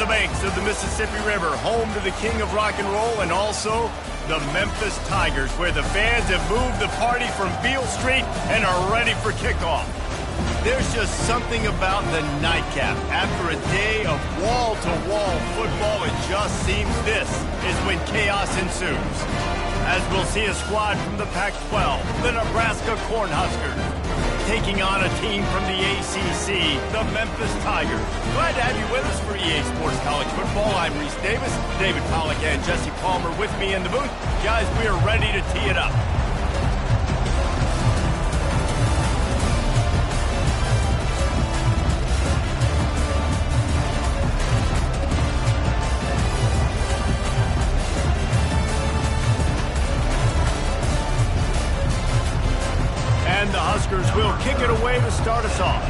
banks of the Mississippi River, home to the king of rock and roll and also the Memphis Tigers, where the fans have moved the party from Beale Street and are ready for kickoff. There's just something about the nightcap. After a day of wall-to-wall football, it just seems this is when chaos ensues. As we'll see a squad from the Pac-12, the Nebraska Cornhuskers, taking on a team from the ACC, the Memphis Tigers. Glad to have you with us for EA Sports College Football. I'm Reese Davis, David Pollack and Jesse Palmer with me in the booth. Guys, we are ready to tee it up. And the Huskers will kick it away to start us off.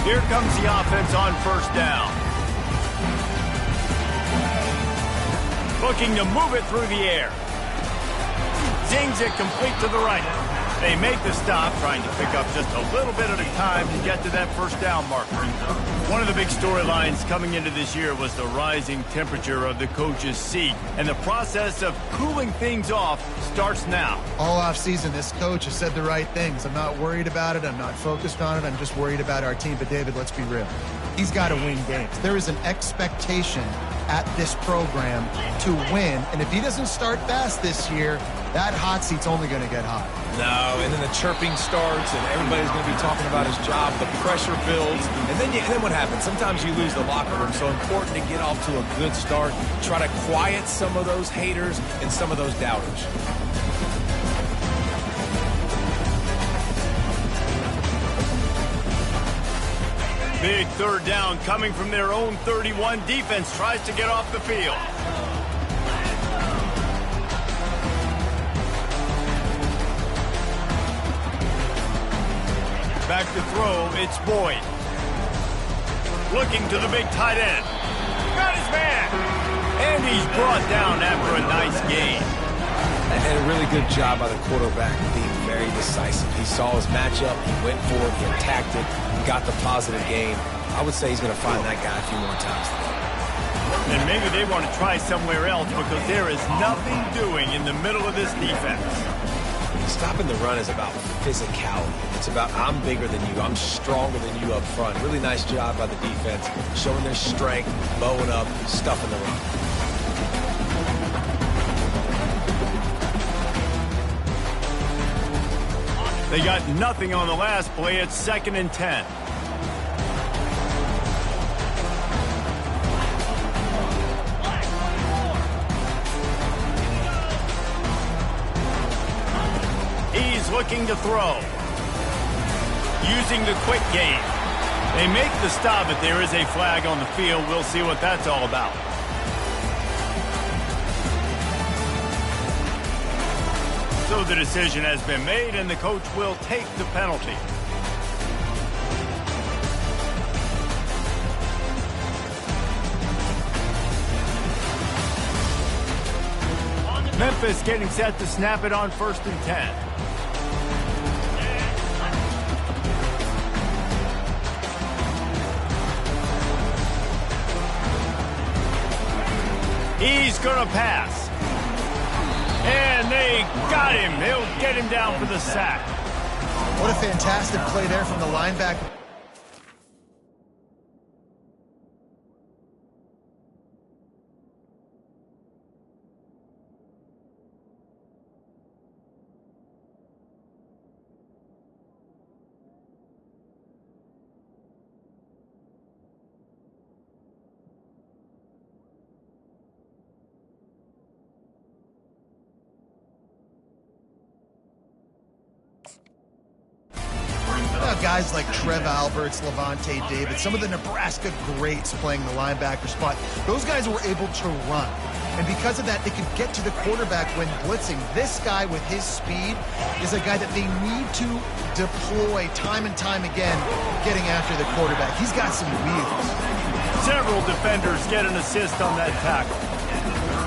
Here comes the offense on first down. Looking to move it through the air. Zings it complete to the right. They make the stop, trying to pick up just a little bit at a time to get to that first down marker. One of the big storylines coming into this year was the rising temperature of the coach's seat, and the process of cooling things off starts now. All offseason, this coach has said the right things. I'm not worried about it. I'm not focused on it. I'm just worried about our team. But, David, let's be real. He's got to win games. There is an expectation at this program to win, and if he doesn't start fast this year, that hot seat's only going to get hot. No, and then the chirping starts, and everybody's going to be talking about his job. The pressure builds, and then what happens? Sometimes you lose the locker room, so important to get off to a good start. Try to quiet some of those haters and some of those doubters. Big third down coming from their own 31. Defense tries to get off the field. Back to throw, it's Boyd. Looking to the big tight end. Got his man! And he's brought down after a nice gain. And a really good job by the quarterback being very decisive. He saw his matchup, he went for it, he attacked it, got the positive gain. I would say he's going to find that guy a few more times today. And maybe they want to try somewhere else because there is nothing doing in the middle of this defense. Stopping the run is about physicality. It's about I'm bigger than you, I'm stronger than you up front. Really nice job by the defense, showing their strength, bowing up, stuffing the run. They got nothing on the last play. It's 2nd and 10. He's looking to throw. Using the quick game. They make the stop, but there is a flag on the field. We'll see what that's all about. So the decision has been made, and the coach will take the penalty. Memphis getting set to snap it on 1st and 10. He's going to pass. And they got him. They'll get him down for the sack. What a fantastic play there from the linebacker. guys like Trev Alberts, Levante David, some of the Nebraska greats playing the linebacker spot, those guys were able to run. And because of that, they could get to the quarterback when blitzing. This guy with his speed is a guy that they need to deploy time and time again getting after the quarterback. He's got some wheels. Several defenders get an assist on that tackle.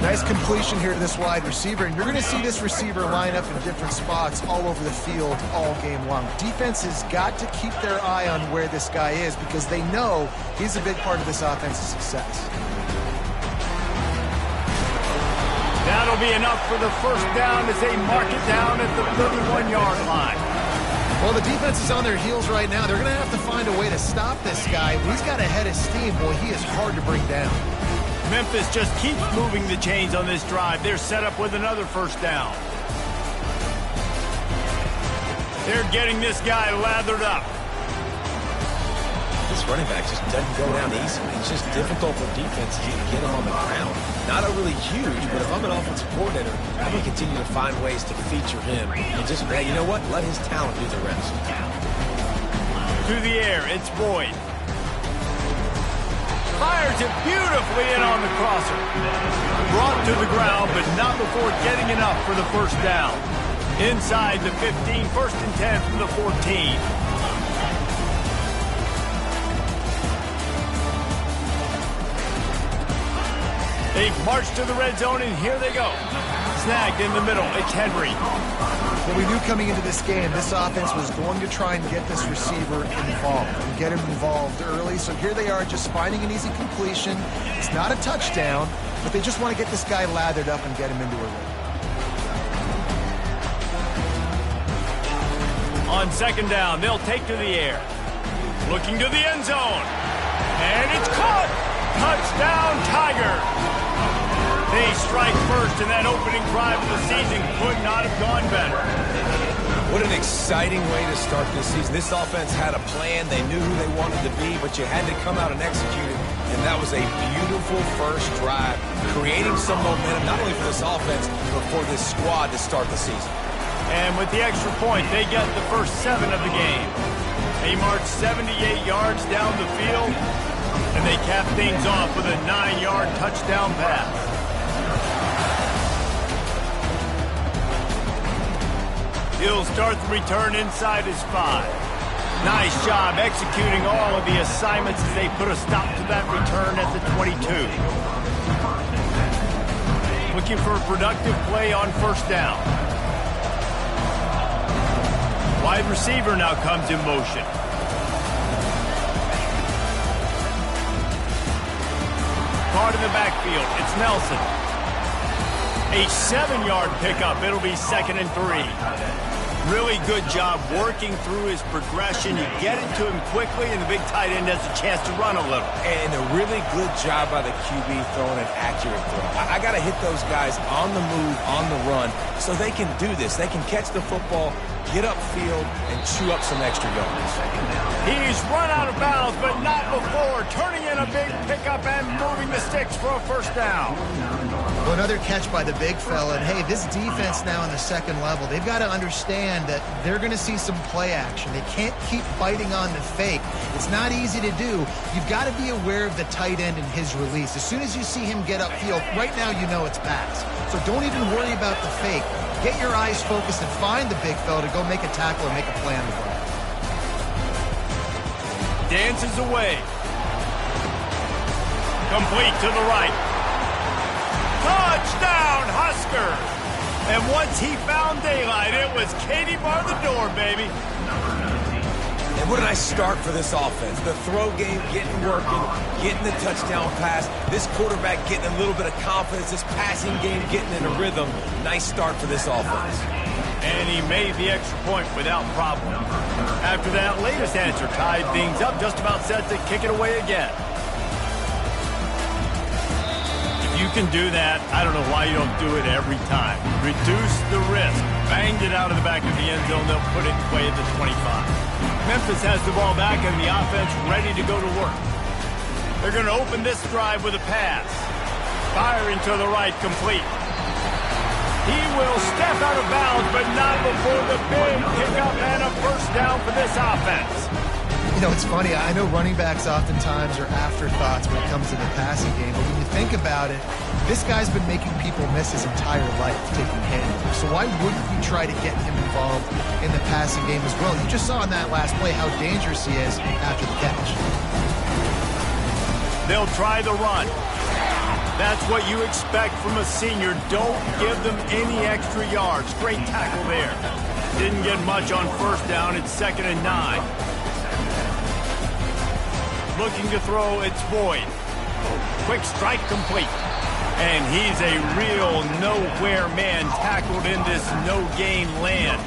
Nice completion here to this wide receiver, and you're going to see this receiver line up in different spots all over the field all game long. Defense has got to keep their eye on where this guy is because they know he's a big part of this offense's success. That'll be enough for the first down as they mark it down at the 31-yard line. Well, the defense is on their heels right now. They're going to have to find a way to stop this guy. He's got a head of steam. Boy, he is hard to bring down. Memphis just keeps moving the chains on this drive. They're set up with another first down. They're getting this guy lathered up. This running back just doesn't go down easily. It's just difficult for defense to get him on the ground. Not overly huge, but if I'm an offensive coordinator, I'm going to continue to find ways to feature him. And just, hey, you know what? Let his talent do the rest. To the air, it's Boyd. Fires it beautifully in on the crosser. Brought to the ground, but not before getting enough for the first down. Inside the 15, first and 10 from the 14. They've marched to the red zone, and here they go. Snagged in the middle. It's Henry. Well, we knew coming into this game, this offense was going to try and get this receiver involved and get him involved early. So here they are just finding an easy completion. It's not a touchdown, but they just want to get this guy lathered up and get him into a rhythm. On second down, they'll take to the air. Looking to the end zone. And it's caught. Touchdown, Tiger. They strike first, and that opening drive of the season could not have gone better. What an exciting way to start this season. This offense had a plan. They knew who they wanted to be, but you had to come out and execute it. And that was a beautiful first drive, creating some momentum, not only for this offense, but for this squad to start the season. And with the extra point, they get the first 7 of the game. They march 78 yards down the field, and they cap things off with a 9-yard touchdown pass. He'll start the return inside his 5. Nice job executing all of the assignments as they put a stop to that return at the 22. Looking for a productive play on first down. Wide receiver now comes in motion. Caught in the backfield. It's Nelson. A 7-yard pickup. It'll be 2nd and 3. Really good job working through his progression. You get it to him quickly, and the big tight end has a chance to run a little. And a really good job by the QB throwing an accurate throw. I got to hit those guys on the move, on the run, so they can do this. They can catch the football, get upfield, and chew up some extra yards. He's run out of bounds, but not before. Turning in a big pickup and moving the sticks for a first down. Well, another catch by the big fella. And, hey, this defense now in the second level, they've got to understand that they're going to see some play action. They can't keep biting on the fake. It's not easy to do. You've got to be aware of the tight end and his release. As soon as you see him get upfield, right now you know it's pass. So don't even worry about the fake. Get your eyes focused and find the big fella to go make a tackle or make a play on the ball. Dances away. Complete to the right. Touchdown, Huskers! And once he found daylight, it was Katie bar the door, baby. And what a nice start for this offense. The throw game getting working, getting the touchdown pass. This quarterback getting a little bit of confidence. This passing game getting in a rhythm. Nice start for this offense. And he made the extra point without problem. After that latest answer tied things up, just about set to kick it away again. If you can do that, I don't know why you don't do it every time. Reduce the risk. Banged it out of the back of the end zone. They'll put it away at the 25. Memphis has the ball back and the offense ready to go to work. They're going to open this drive with a pass. Firing to the right, complete. He will step out of bounds, but not before the big pickup and a first down for this offense. You know, it's funny. I know running backs oftentimes are afterthoughts when it comes to the passing game, but when you think about it, this guy's been making people miss his entire life taking handoffs. So why wouldn't you try to get him involved in the passing game as well? You just saw in that last play how dangerous he is after the catch. They'll try the run. That's what you expect from a senior. Don't give them any extra yards. Great tackle there. Didn't get much on first down. It's 2nd and 9. Looking to throw, it's Boyd. Quick strike complete. And he's a real nowhere man tackled in this no-gain land.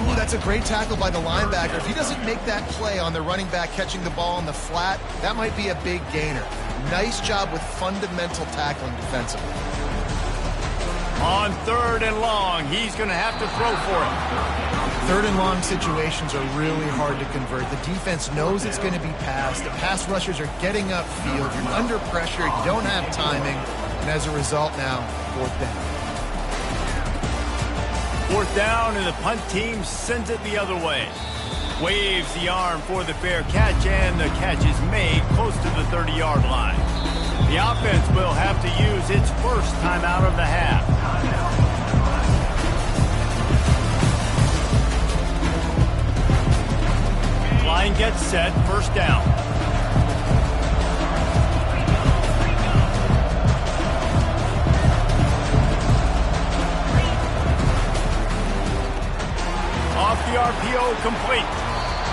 Ooh, that's a great tackle by the linebacker. If he doesn't make that play on the running back catching the ball in the flat, that might be a big gainer. Nice job with fundamental tackling defensively. On 3rd and long, he's going to have to throw for it. 3rd and long situations are really hard to convert. The defense knows it's going to be passed. The pass rushers are getting upfield. You're under pressure. You don't have timing. And as a result now, 4th down. 4th down, and the punt team sends it the other way. Waves the arm for the fair catch, and the catch is made close to the 30-yard line. The offense will have to use its first timeout of the half. Line gets set, 1st down. Off the RPO, complete.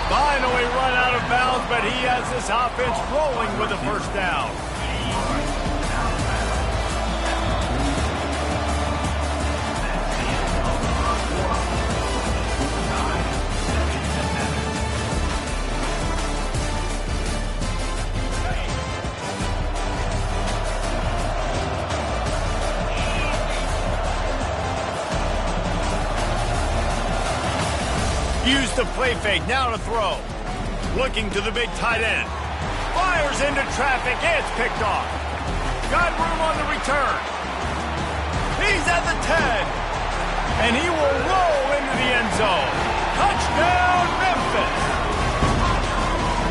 Finally run out of bounds, but he has this offense rolling with a 1st down. Use the play fake, now to throw. Looking to the big tight end. Fires into traffic, it's picked off. Got room on the return. He's at the 10. And he will roll into the end zone. Touchdown, Memphis.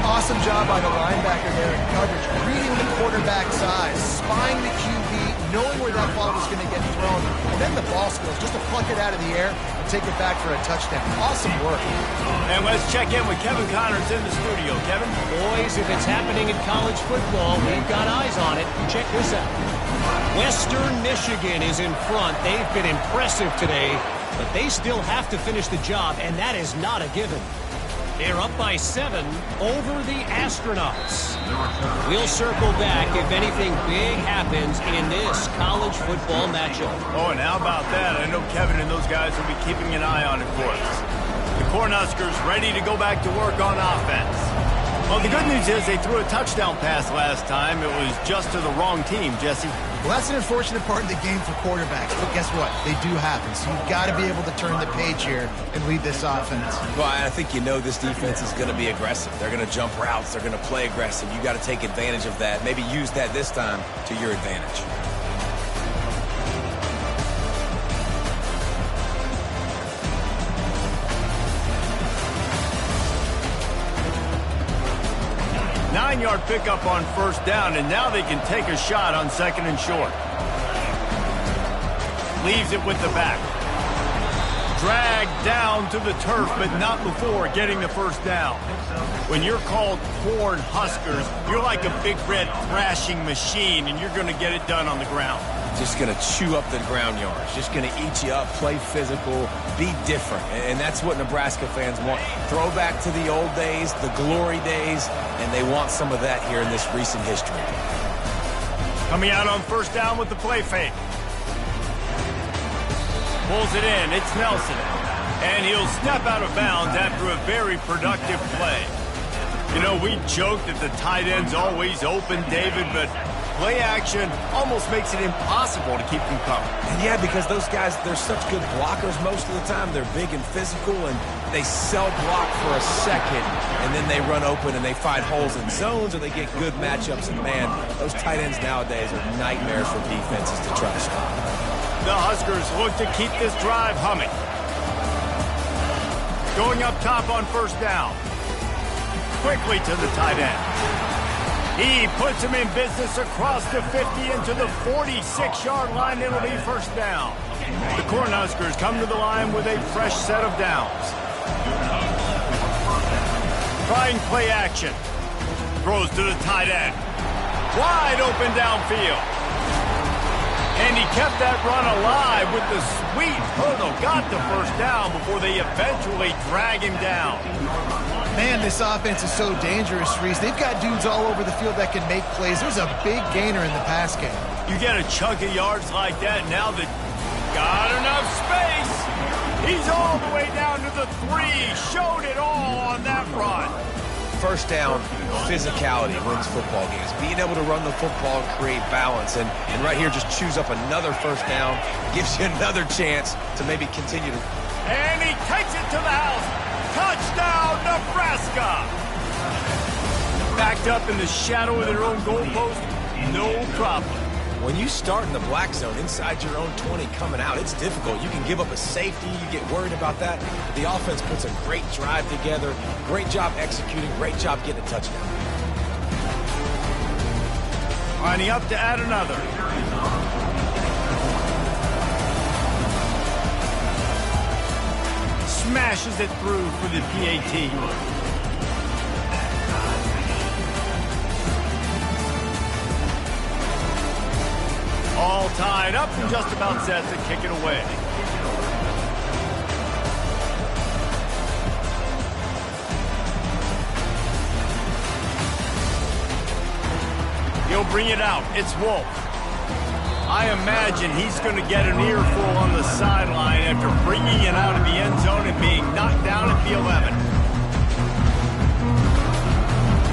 Awesome job by the linebacker there in coverage, reading the quarterback's eyes, spying the QB, knowing where that ball was going to get thrown, and then the ball skills, just to pluck it out of the air and take it back for a touchdown. Awesome work. And let's check in with Kevin Connors in the studio. Kevin? Boys, if it's happening in college football, we've got eyes on it. Check this out. Western Michigan is in front. They've been impressive today, but they still have to finish the job, and that is not a given. They're up by 7 over the Astronauts. We'll circle back if anything big happens in this college football matchup. Oh, and how about that? I know Kevin and those guys will be keeping an eye on it for us. The Cornhuskers ready to go back to work on offense. Well, the good news is they threw a touchdown pass last time. It was just to the wrong team, Jesse. Well, that's an unfortunate part of the game for quarterbacks, but guess what? They do happen, so you've got to be able to turn the page here and lead this offense. Well, I think you know this defense is going to be aggressive. They're going to jump routes. They're going to play aggressive. You got to take advantage of that. Maybe use that this time to your advantage. Nine-yard pickup on 1st down, and now they can take a shot on 2nd and short. Leaves it with the back. Dragged down to the turf, but not before getting the 1st down. When you're called Corn Huskers, you're like a big red thrashing machine, and you're going to get it done on the ground. Just going to chew up the ground yards. Just going to eat you up, play physical, be different. And that's what Nebraska fans want. Throw back to the old days, the glory days, and they want some of that here in this recent history. Coming out on 1st down with the play fake. Pulls it in. It's Nelson. And he'll step out of bounds after a very productive play. You know, we joke that the tight end's always open, David, but play action almost makes it impossible to keep them covered. And yeah, because those guys, they're such good blockers most of the time. They're big and physical, and they sell block for a second, and then they run open and they find holes in zones, or they get good matchups. And man, those tight ends nowadays are nightmares for defenses to try to stop. The Huskers look to keep this drive humming. Going up top on first down. Quickly to the tight end. He puts him in business across the 50 into the 46-yard line. It'll be first down. The Cornhuskers come to the line with a fresh set of downs. Trying play action. Throws to the tight end. Wide open downfield. And he kept that run alive with the sweet hurdle. Got the first down before they eventually drag him down. Man, this offense is so dangerous, Reese. They've got dudes all over the field that can make plays. There's a big gainer in the pass game. You get a chunk of yards like that, now that got enough space. He's all the way down to the 3. Showed it all on that run. First down, physicality wins football games. Being able to run the football and create balance. And right here, just choose up another first down. Gives you another chance to maybe continue to... And he takes it to the house. Touchdown, Nebraska! Backed up in the shadow of their own goalpost, no problem. When you start in the black zone inside your own 20 coming out, it's difficult. You can give up a safety. You get worried about that. The offense puts a great drive together. Great job executing. Great job getting a touchdown. Lining up to add another. Smashes it through for the PAT. All tied up and just about set to kick it away. He'll bring it out. It's Wolf. I imagine he's going to get an earful on the sideline after bringing it out of the end zone and being knocked down at the 11.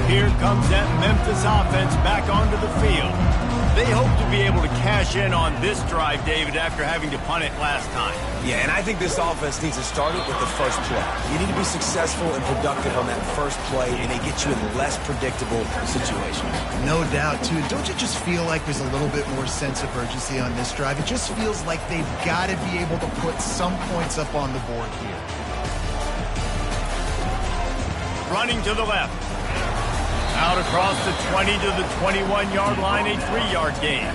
Here comes that Memphis offense back onto the field. They hope to be able to cash in on this drive, David, after having to punt it last time. Yeah, and I think this offense needs to start it with the first play. You need to be successful and productive on that first play, and it gets you in less predictable situations. No doubt, too. Don't you just feel like there's a little bit more sense of urgency on this drive? It just feels like they've got to be able to put some points up on the board here. Running to the left. Out across the 20 to the 21-yard line, a 3-yard gain.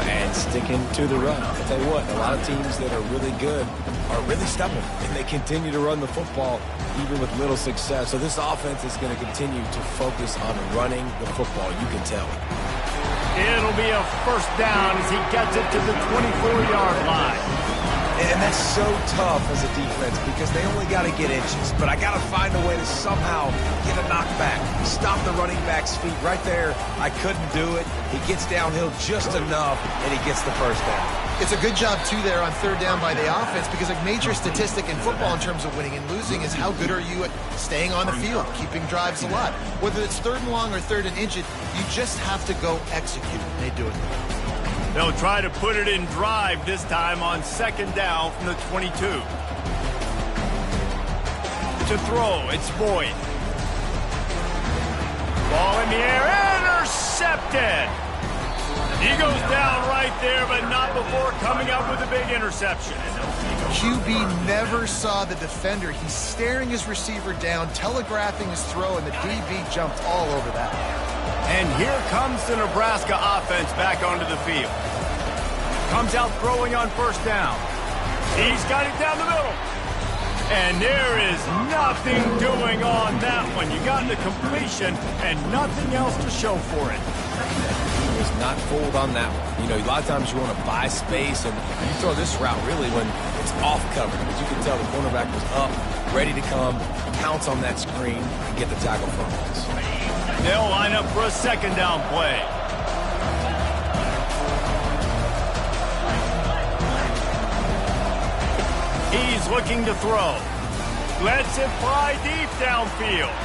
And sticking to the run. I'll tell you what, a lot of teams that are really good are really stubborn, and they continue to run the football even with little success. So this offense is going to continue to focus on running the football, you can tell. It'll be a first down as he gets it to the 24-yard line. And that's so tough as a defense because they only got to get inches. But I got to find a way to somehow get a knockback, stop the running back's feet right there. I couldn't do it. He gets downhill just enough, and he gets the first down. It's a good job, too, there on third down by the offense because a major statistic in football in terms of winning and losing is how good are you at staying on the field, keeping drives alive. Whether it's third and long or third and inches, you just have to go execute. They do it. They'll try to put it in drive this time on second down from the 22. To throw, it's Boyd. Ball in the air, intercepted! He goes down right there, but not before coming up with a big interception. QB never saw the defender. He's staring his receiver down, telegraphing his throw, and the DB jumped all over that. And here comes the Nebraska offense back onto the field. Comes out throwing on first down. He's got it down the middle. And there is nothing doing on that one. You got the completion and nothing else to show for it. He was not fooled on that one. You know, a lot of times you want to buy space, and you throw this route really when it's off cover. As you can tell, the cornerback was up, ready to come, pounce on that screen, and get the tackle for a loss. They'll line up for a second down play. He's looking to throw. Lets it fly deep downfield.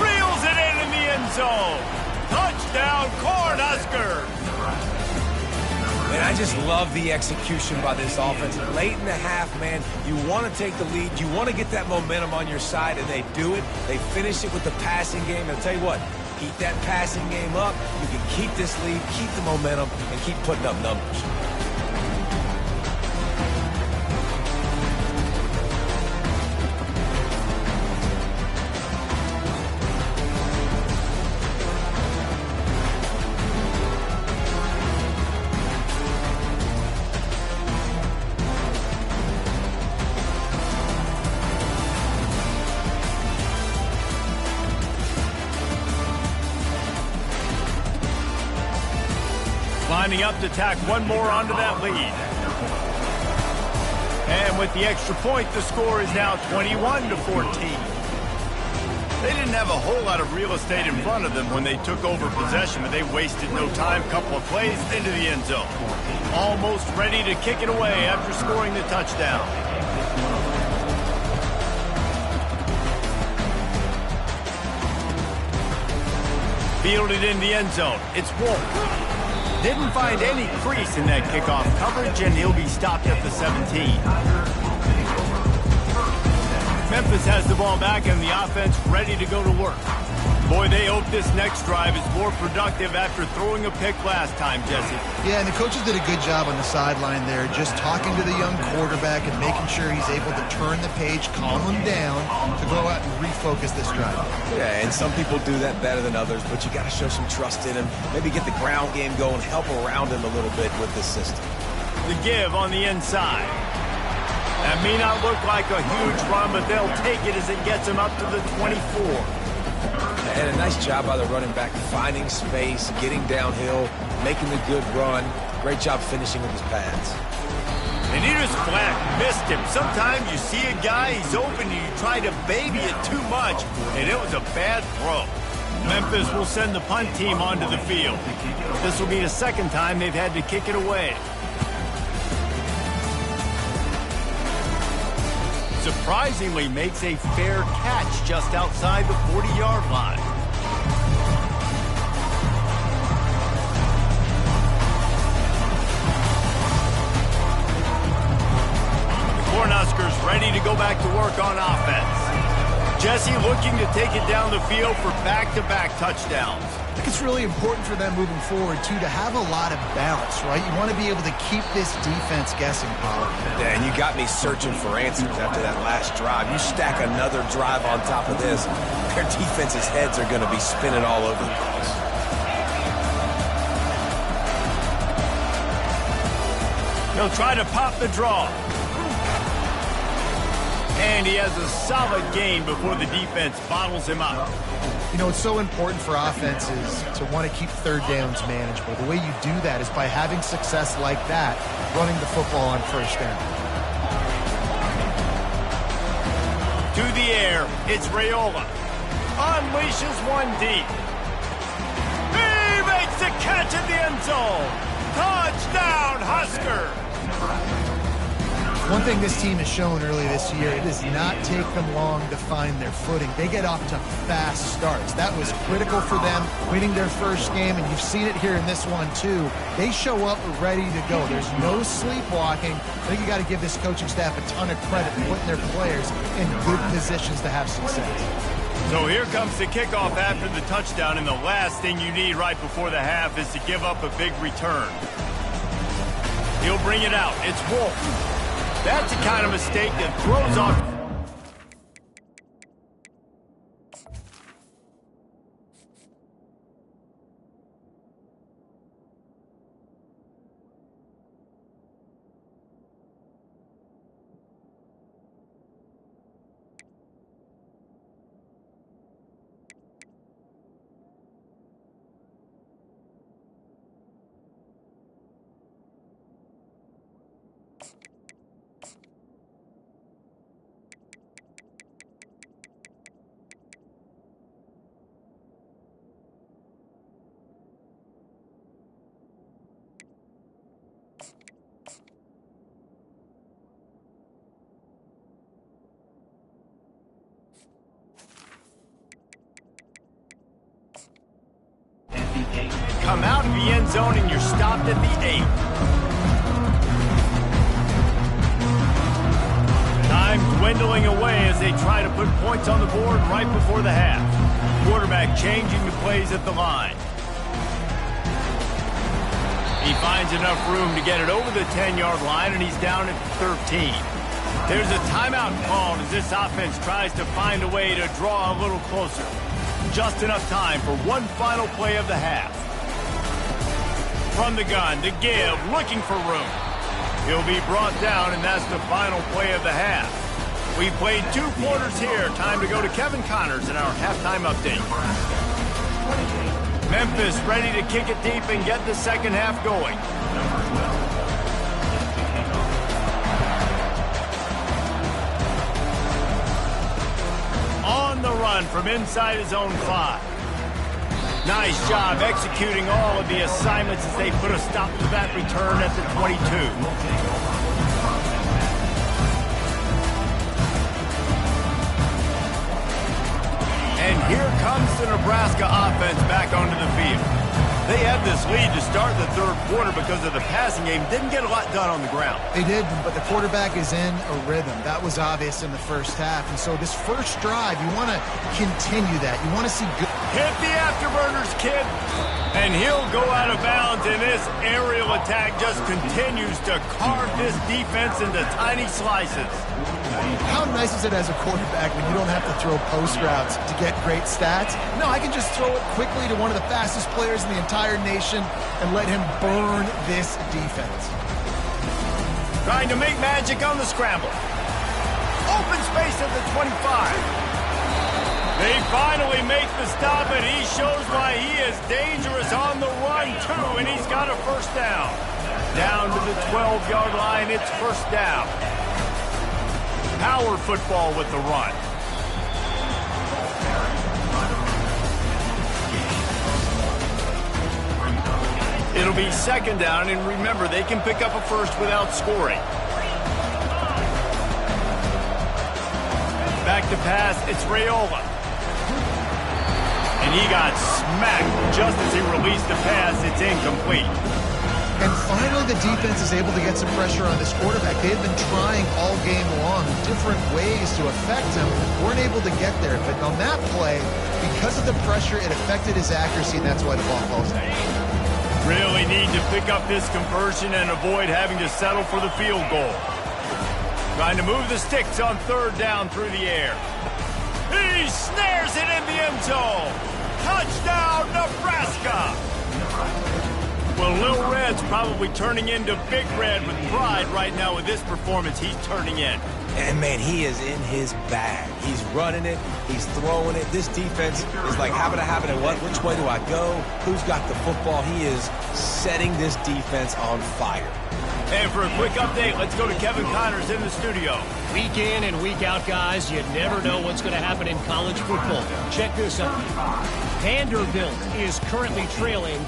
Reels it in the end zone. Touchdown, Cornhuskers! Man, I just love the execution by this offense. Late in the half, man, you want to take the lead. You want to get that momentum on your side, and they do it. They finish it with the passing game. I'll tell you what, keep that passing game up. You can keep this lead, keep the momentum, and keep putting up numbers. lining up to tack one more onto that lead. And with the extra point, the score is now 21-14. They didn't have a whole lot of real estate in front of them when they took over possession, but they wasted no time. Couple of plays into the end zone. Almost ready to kick it away after scoring the touchdown. Fielded in the end zone. It's Wolf. Didn't find any crease in that kickoff coverage, and he'll be stopped at the 17. Memphis has the ball back and the offense ready to go to work. Boy, they hope this next drive is more productive after throwing a pick last time, Jesse. Yeah, and the coaches did a good job on the sideline there, just talking to the young quarterback and making sure he's able to turn the page, calm him down, to go out and refocus this drive. Yeah, and some people do that better than others, but you got to show some trust in him. Maybe get the ground game going, help around him a little bit with this system. The give on the inside. That may not look like a huge run, but they'll take it as it gets them up to the 24. And a nice job by the running back, finding space, getting downhill, making the good run. Great job finishing with his pads. And he just flat missed him. Sometimes you see a guy, he's open, and you try to baby it too much, and it was a bad throw. Memphis will send the punt team onto the field. This will be the second time they've had to kick it away. Surprisingly makes a fair catch just outside the 40-yard line. The Cornhuskers ready to go back to work on offense. Jesse looking to take it down the field for back-to-back touchdowns. I think it's really important for them moving forward, too, to have a lot of balance, right? You want to be able to keep this defense guessing, Pollard. Yeah, and you got me searching for answers after that last drive. You stack another drive on top of this, their defense's heads are going to be spinning all over the place. He'll try to pop the draw. And he has a solid gain before the defense bottles him up. You know, it's so important for offenses to want to keep third downs manageable. The way you do that is by having success like that, running the football on first down. To the air, it's Raiola. Unleashes one deep. He makes the catch in the end zone. Touchdown, Husker! One thing this team has shown early this year, it does not take them long to find their footing. They get off to fast starts. That was critical for them, winning their first game, and you've seen it here in this one, too. They show up ready to go. There's no sleepwalking. I think you got to give this coaching staff a ton of credit for putting their players in good positions to have success. So here comes the kickoff after the touchdown, and the last thing you need right before the half is to give up a big return. He'll bring it out. It's Wolf. That's the kind of mistake that throws off. Come out of the end zone and you're stopped at the 8. Time dwindling away as they try to put points on the board right before the half. Quarterback changing the plays at the line. He finds enough room to get it over the 10-yard line, and he's down at 13. There's a timeout called as this offense tries to find a way to draw a little closer. Just enough time for one final play of the half. From the gun to give, looking for room. He'll be brought down, and that's the final play of the half. We played 2 quarters here. Time to go to Kevin Connors in our halftime update. Memphis ready to kick it deep and get the second half going. On the run from inside his own 5. Nice job executing all of the assignments as they put a stop to that return at the 22. And here comes the Nebraska offense back onto the field. They had this lead to start the third quarter because of the passing game. Didn't get a lot done on the ground. They did, but the quarterback is in a rhythm. That was obvious in the first half. And so this first drive, you want to continue that. You want to see good. Hit the afterburners, kid. And he'll go out of bounds, and this aerial attack just continues to carve this defense into tiny slices. How nice is it as a quarterback when you don't have to throw post routes to get great stats? No, I can just throw it quickly to one of the fastest players in the entire nation and let him burn this defense. Trying to make magic on the scramble. Open space at the 25. They finally make the stop, and he shows why he is dangerous on the run, too, and he's got a first down. Down to the 12-yard line, it's first down. Power football with the run. It'll be second down, and remember, they can pick up a first without scoring. Back to pass, it's Raiola. And he got smacked just as he released the pass. It's incomplete. And finally, the defense is able to get some pressure on this quarterback. They've been trying all game long different ways to affect him. Weren't able to get there. But on that play, because of the pressure, it affected his accuracy, and that's why the ball falls out. Really need to pick up this conversion and avoid having to settle for the field goal. Trying to move the sticks on third down through the air. He snares it in the end zone. Touchdown, Nebraska! Well, Lil Red's probably turning into Big Red with pride right now with this performance he's turning in. And, man, he is in his bag. He's running it. He's throwing it. This defense is like, having it, what? Which way do I go? Who's got the football? He is setting this defense on fire. And for a quick update, let's go to Kevin Connors in the studio. Week in and week out, guys, you never know what's going to happen in college football. Check this out. Vanderbilt is currently trailing,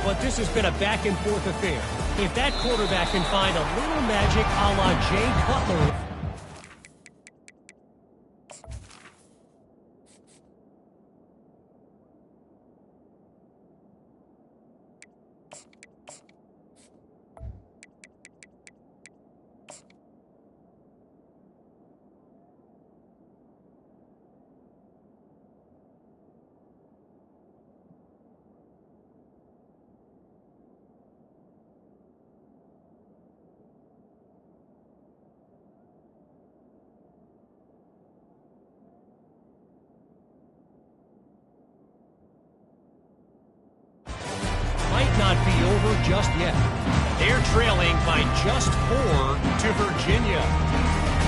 but this has been a back-and-forth affair. If that quarterback can find a little magic a la Jay Cutler. Not be over just yet. They're trailing by just 4 to Virginia.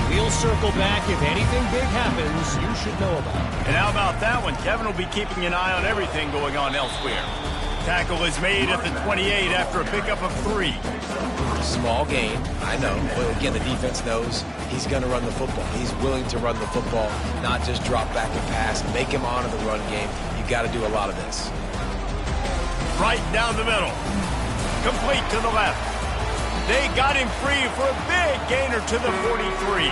We'll circle back. If anything big happens, you should know about it. And how about that one? Kevin will be keeping an eye on everything going on elsewhere. Tackle is made at the 28 after a pickup of 3. Small gain, I know. But again, the defense knows he's going to run the football. He's willing to run the football, not just drop back and pass, make him honor the run game. You got to do a lot of this. Right down the middle. Complete to the left. They got him free for a big gainer to the 43.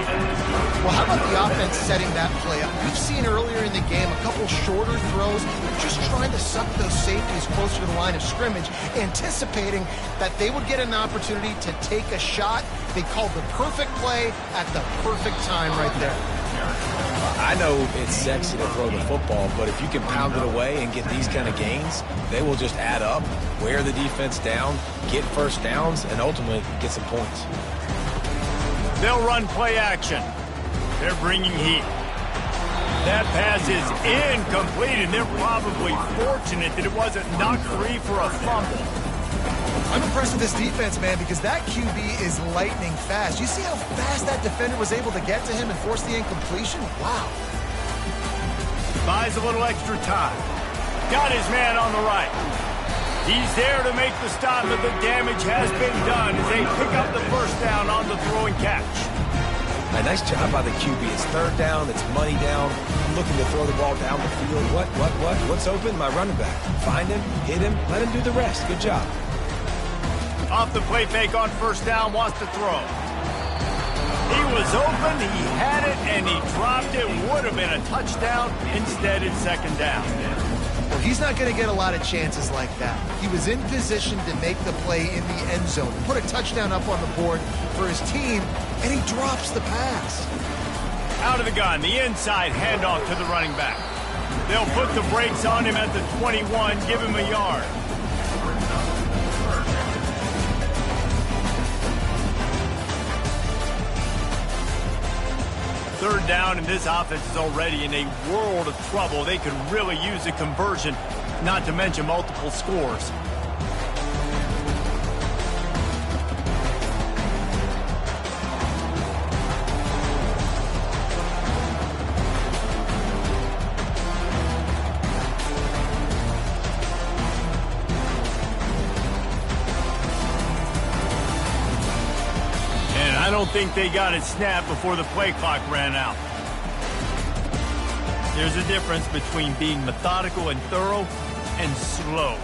Well, how about the offense setting that play up? We've seen earlier in the game a couple shorter throws, just trying to suck those safeties closer to the line of scrimmage, anticipating that they would get an opportunity to take a shot. They called the perfect play at the perfect time right there. I know it's sexy to throw the football, but if you can pound it away and get these kind of gains, they will just add up, wear the defense down, get first downs, and ultimately get some points. They'll run play action. They're bringing heat. That pass is incomplete, and they're probably fortunate that it wasn't knocked free for a fumble. I'm impressed with this defense, man, because that QB is lightning fast. You see how fast that defender was able to get to him and force the incompletion? Wow. Buys a little extra time. Got his man on the right. He's there to make the stop, but the damage has been done as they pick up the first down on the throw and catch. A nice job by the QB. It's third down. It's money down. I'm looking to throw the ball down the field. What's open? My running back. Find him, hit him, let him do the rest. Good job. Off the play fake on first down, wants to throw. He was open, he had it, and he dropped it. Would have been a touchdown. Instead, it's second down. Well, he's not going to get a lot of chances like that. He was in position to make the play in the end zone, put a touchdown up on the board for his team, and he drops the pass. Out of the gun, the inside handoff to the running back. They'll put the brakes on him at the 21, give him a yard. Third down, and this offense is already in a world of trouble. They could really use a conversion, not to mention multiple scores. I don't think they got it snapped before the play clock ran out. There's a difference between being methodical and thorough and slow.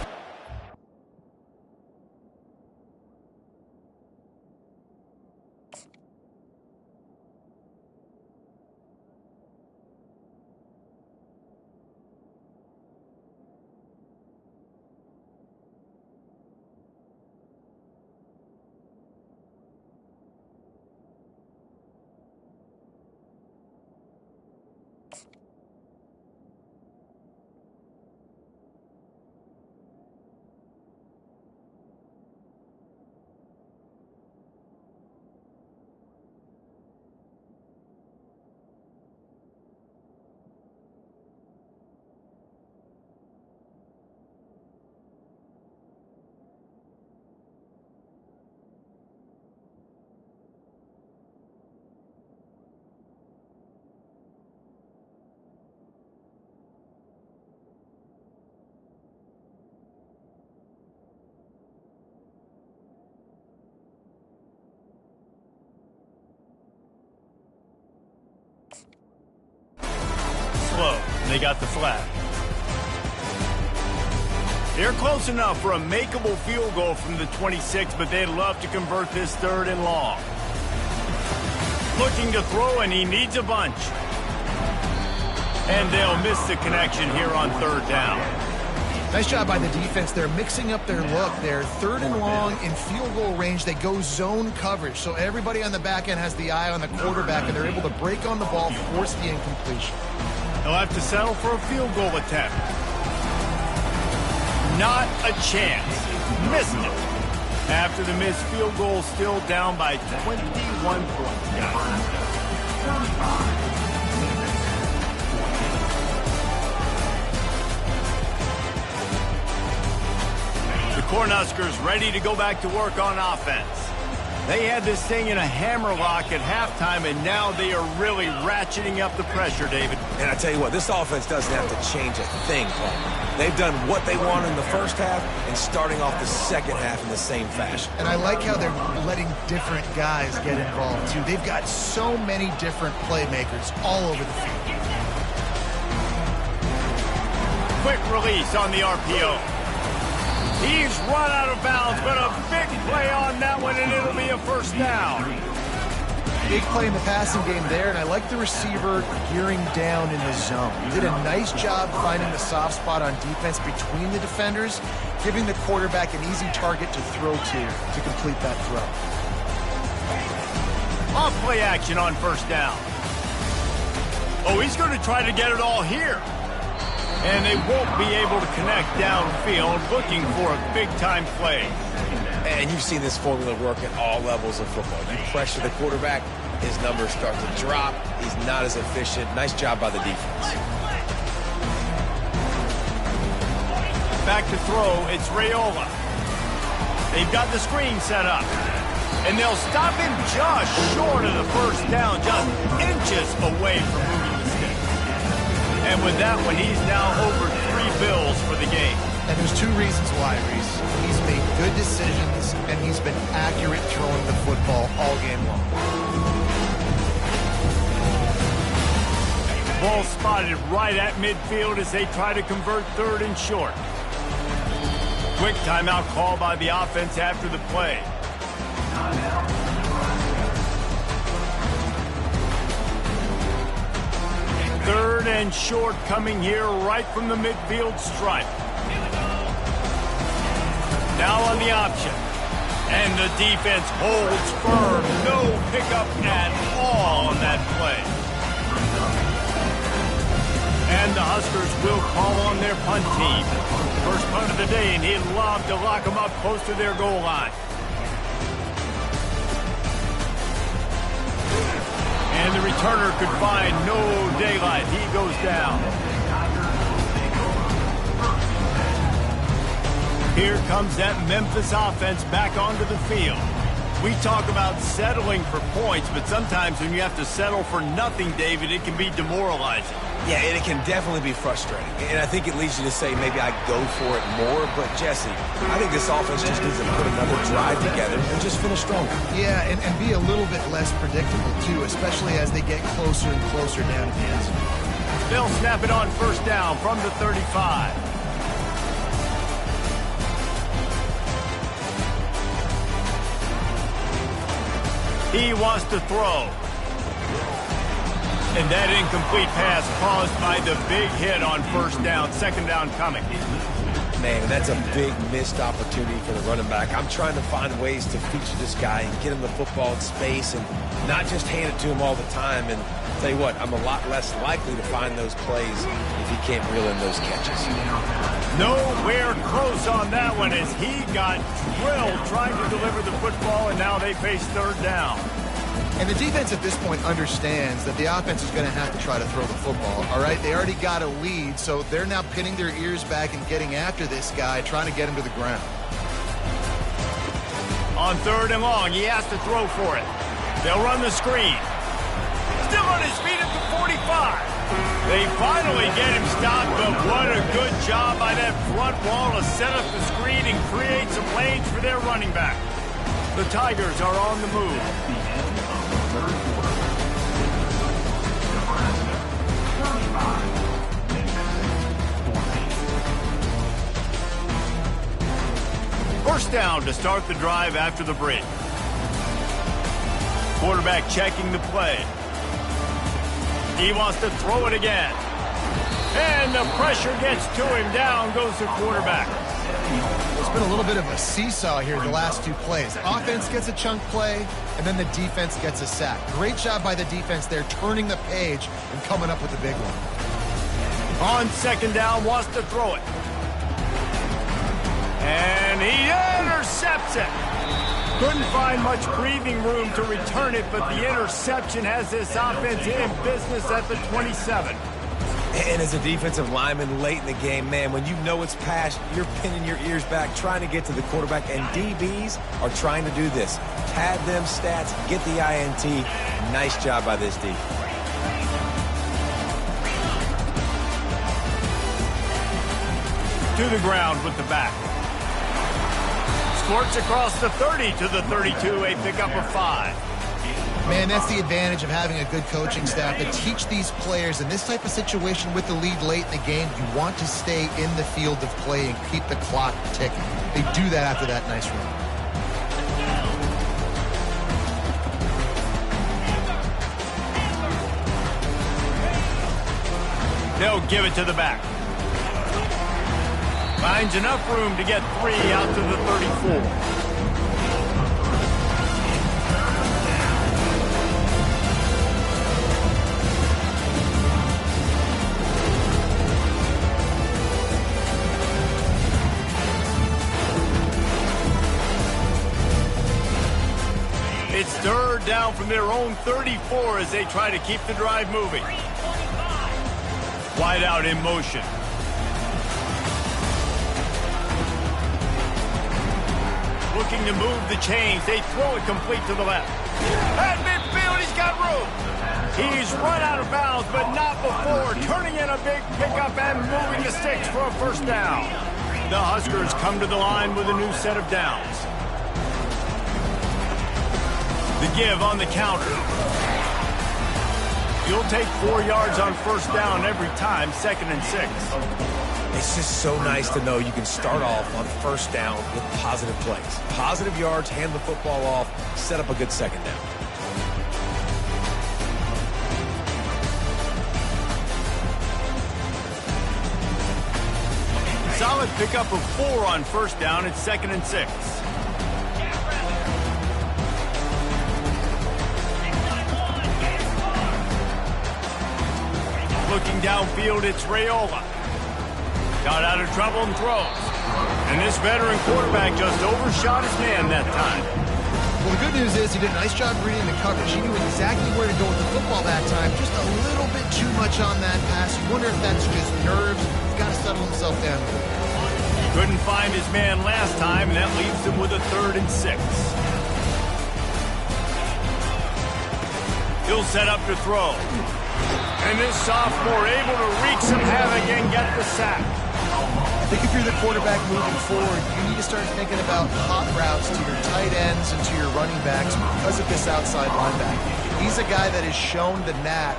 They got the flag. They're close enough for a makeable field goal from the 26, but they'd love to convert this third and long. Looking to throw, and he needs a bunch. And they'll miss the connection here on third down. Nice job by the defense. They're mixing up their look. They're third and long in field goal range. They go zone coverage, so everybody on the back end has the eye on the quarterback, and they're able to break on the ball, force the incompletion. They'll have to settle for a field goal attempt. Not a chance. Missed it. After the missed field goal, still down by 21 points, guys. The Cornhuskers ready to go back to work on offense. They had this thing in a hammerlock at halftime, and now they are really ratcheting up the pressure, David. And I tell you what, this offense doesn't have to change a thing, Paul. They've done what they want in the first half and starting off the second half in the same fashion. And I like how they're letting different guys get involved, too. They've got so many different playmakers all over the field. Quick release on the RPO. He's run out of bounds, but a big play on that one, and it'll be a first down. Big play in the passing game there, and I like the receiver gearing down in the zone. He did a nice job finding the soft spot on defense between the defenders, giving the quarterback an easy target to throw to complete that throw. Off play action on first down. Oh, he's going to try to get it all here. And they won't be able to connect downfield, looking for a big-time play. And you've seen this formula work at all levels of football. You pressure the quarterback, his numbers start to drop. He's not as efficient. Nice job by the defense. Back to throw, it's Raiola. They've got the screen set up. And they'll stop him just short of the first down, just inches away from moving the stick. And with that one, he's now over 3 Bills for the game. And there's two reasons why, Reese. He's made good decisions, and he's been accurate throwing the football all game long. Ball spotted right at midfield as they try to convert third and short. Quick timeout call by the offense after the play. Third and short coming here right from the midfield stripe. Now on the option. And the defense holds firm. No pickup at all on that play. And the Huskers will call on their punt team. First punt of the day, and he'd love to lock them up close to their goal line. And the returner could find no daylight. He goes down. Here comes that Memphis offense back onto the field. We talk about settling for points, but sometimes when you have to settle for nothing, David, it can be demoralizing. Yeah, and it can definitely be frustrating. And I think it leads you to say maybe I go for it more. But, Jesse, I think this offense just needs to put another drive together and just finish stronger. Yeah, and be a little bit less predictable, too, especially as they get closer and closer down to the end zone. They'll snap it on first down from the 35. He wants to throw. And that incomplete pass caused by the big hit on first down. Second down coming. Man, that's a big missed opportunity for the running back. I'm trying to find ways to feature this guy and get him the football in space and not just hand it to him all the time. And I'll tell you what, I'm a lot less likely to find those plays if he can't reel in those catches. Nowhere close on that one as he got drilled trying to deliver the football, and now they face third down. And the defense at this point understands that the offense is going to have to try to throw the football, all right? They already got a lead, so they're now pinning their ears back and getting after this guy, trying to get him to the ground. On third and long, he has to throw for it. They'll run the screen. Still on his feet at the 45. They finally get him stopped, but what a good job by that front wall to set up the screen and create some lanes for their running back. The Tigers are on the move. First down to start the drive after the break. Quarterback checking the play. He wants to throw it again. And the pressure gets to him. Down goes the quarterback. It's been a little bit of a seesaw here the last two plays. Offense gets a chunk play, and then the defense gets a sack. Great job by the defense there, turning the page and coming up with the big one. On second down, wants to throw it. And he intercepts it. Couldn't find much breathing room to return it, but the interception has this offense in business at the 27. And as a defensive lineman late in the game, man, when you know it's past, you're pinning your ears back, trying to get to the quarterback, and DBs are trying to do this. Pad them stats, get the INT. Nice job by this defense. To the ground with the back. Squirts across the 30 to the 32, a pickup of 5. Man, that's the advantage of having a good coaching staff to teach these players in this type of situation with the lead late in the game. You want to stay in the field of play and keep the clock ticking. They do that after that nice run. They'll give it to the back. Finds enough room to get 3 out to the 34. It's third down from their own 34 as they try to keep the drive moving. Wide out in motion. Looking to move the chains. They throw it complete to the left. At midfield, he's got room. He's run out of bounds, but not before turning in a big pickup and moving the sticks for a first down. The Huskers come to the line with a new set of downs. The give on the counter. You'll take 4 yards on first down every time, 2nd and 6. It's just so nice to know you can start off on first down with positive plays. Positive yards, hand the football off, set up a good second down. Solid pickup of 4 on first down. It's 2nd and 6. Looking downfield, it's Raiola. Got out of trouble and throws. And this veteran quarterback just overshot his man that time. Well, the good news is he did a nice job reading the coverage. He knew exactly where to go with the football that time. Just a little bit too much on that pass. You wonder if that's just nerves. He's got to settle himself down. Couldn't find his man last time, and that leaves him with a 3rd and 6. He'll set up to throw. And this sophomore able to wreak some havoc and get the sack. I think if you're the quarterback moving forward, you need to start thinking about hot routes to your tight ends and to your running backs because of this outside linebacker. He's a guy that has shown the knack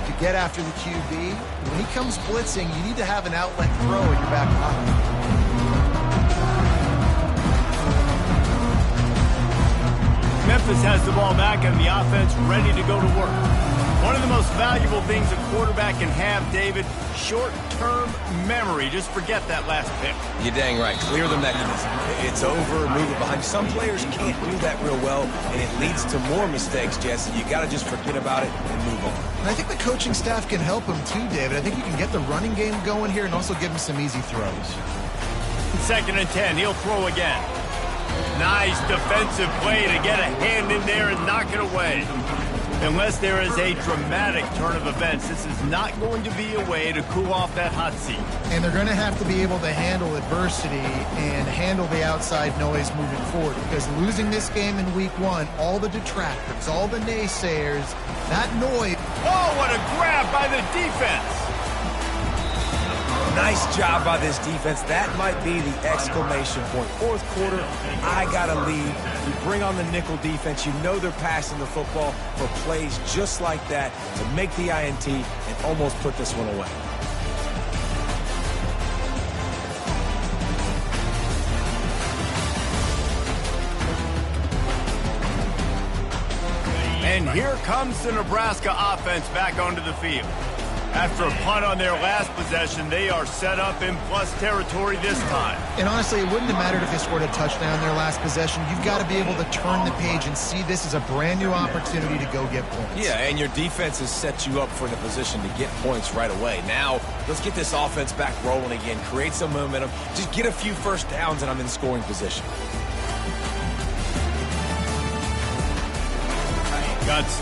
to get after the QB. When he comes blitzing, you need to have an outlet throw in your back pocket. Memphis has the ball back and the offense ready to go to work. One of the most valuable things a quarterback can have, David, short-term memory. Just forget that last pick. You're dang right. Clear the mechanism. It's over, move it behind. Some players can't do that real well, and it leads to more mistakes, Jesse. You got to just forget about it and move on. And I think the coaching staff can help him too, David. I think you can get the running game going here and also give him some easy throws. 2nd and 10. He'll throw again. Nice defensive play to get a hand in there and knock it away. Unless there is a dramatic turn of events, this is not going to be a way to cool off that hot seat. And they're going to have to be able to handle adversity and handle the outside noise moving forward, because losing this game in week 1, all the detractors, all the naysayers, that noise. Oh, what a grab by the defense. Nice job by this defense. That might be the exclamation point. 4th quarter, I got to lead. You bring on the nickel defense. You know they're passing the football for plays just like that to make the INT and almost put this one away. And here comes the Nebraska offense back onto the field. After a punt on their last possession, they are set up in plus territory this time. And honestly, it wouldn't have mattered if they scored a touchdown their last possession. You've got to be able to turn the page and see this as a brand new opportunity to go get points. Yeah, and your defense has set you up for the position to get points right away. Now, let's get this offense back rolling again, create some momentum, just get a few first downs, and I'm in scoring position. Got